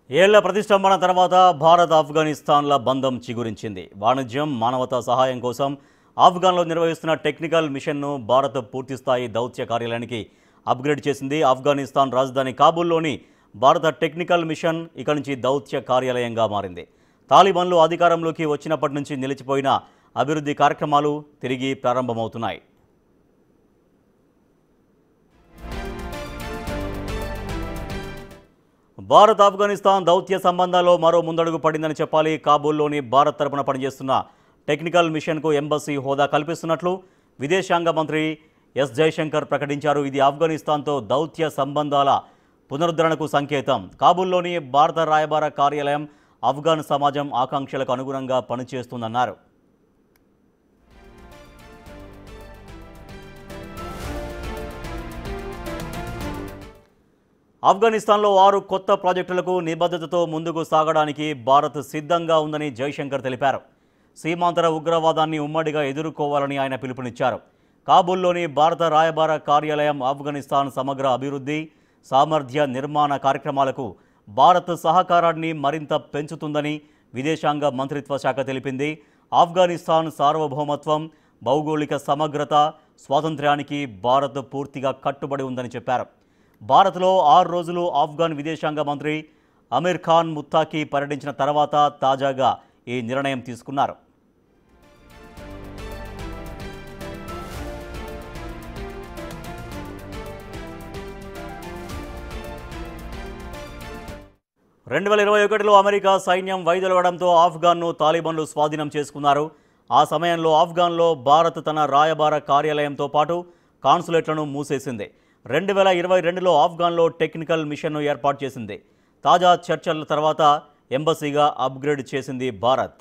ఏళ్ల ప్రతిష్టంభన తర్వాత భారత్ ఆఫ్ఘనిస్తాన్ల బంధం చిగురించింది. వాణిజ్యం, మానవతా సహాయం కోసం ఆఫ్ఘన్లో నిర్వహిస్తున్న టెక్నికల్ మిషన్ను భారత్ పూర్తిస్థాయి దౌత్య కార్యాలయానికి అప్గ్రేడ్ చేసింది. ఆఫ్ఘనిస్తాన్ రాజధాని కాబూల్లోని భారత టెక్నికల్ మిషన్ ఇక నుంచి దౌత్య కార్యాలయంగా మారింది. తాలిబాన్లు అధికారంలోకి వచ్చినప్పటి నుంచి నిలిచిపోయిన అభివృద్ధి కార్యక్రమాలు తిరిగి ప్రారంభమవుతున్నాయి. భారత్ ఆఫ్ఘనిస్తాన్ దౌత్య సంబంధాల్లో మరో ముందడుగు పడిందని చెప్పాలి. కాబూల్లోని భారత్ తరపున పనిచేస్తున్న టెక్నికల్ మిషన్కు ఎంబసీ హోదా కల్పిస్తున్నట్లు విదేశాంగ మంత్రి ఎస్ జయశంకర్ ప్రకటించారు. ఇది ఆఫ్ఘనిస్తాన్తో దౌత్య సంబంధాల పునరుద్ధరణకు సంకేతం. కాబూల్లోని భారత రాయబార కార్యాలయం ఆఫ్ఘన్ సమాజం ఆకాంక్షలకు అనుగుణంగా పనిచేస్తుందన్నారు. ఆఫ్ఘనిస్తాన్లో 6 కొత్త ప్రాజెక్టులకు నిబద్ధతతో ముందుకు సాగడానికి భారత్ సిద్ధంగా ఉందని జైశంకర్ తెలిపారు. సీమాంతర ఉగ్రవాదాన్ని ఉమ్మడిగా ఎదుర్కోవాలని ఆయన పిలుపునిచ్చారు. కాబూల్లోని భారత రాయబార కార్యాలయం ఆఫ్ఘనిస్తాన్ సమగ్ర అభివృద్ధి, సామర్థ్య నిర్మాణ కార్యక్రమాలకు భారత్ సహకారాన్ని మరింత పెంచుతుందని విదేశాంగ మంత్రిత్వ శాఖ తెలిపింది. ఆఫ్ఘనిస్తాన్ సార్వభౌమత్వం, భౌగోళిక సమగ్రత, స్వాతంత్ర్యానికి భారత్ పూర్తిగా కట్టుబడి ఉందని చెప్పారు. భారత్లో 6 రోజులు ఆఫ్ఘన్ విదేశాంగ మంత్రి అమీర్ ఖాన్ ముత్తాకి పర్యటించిన తర్వాత తాజాగా ఈ నిర్ణయం తీసుకున్నారు. అమెరికా సైన్యం వైదొలగడంతో ఆఫ్ఘన్ను తాలిబాన్లు స్వాధీనం చేసుకున్నారు. ఆ సమయంలో ఆఫ్ఘన్లో భారత్ తన రాయబార కార్యాలయంతో పాటు కాన్సులేట్లను మూసేసింది. 2022లో ఆఫ్ఘన్లో టెక్నికల్ మిషన్ను ఏర్పాటు చేసింది. తాజా చర్చల తర్వాత ఎంబసీగా అప్గ్రేడ్ చేసింది భారత్.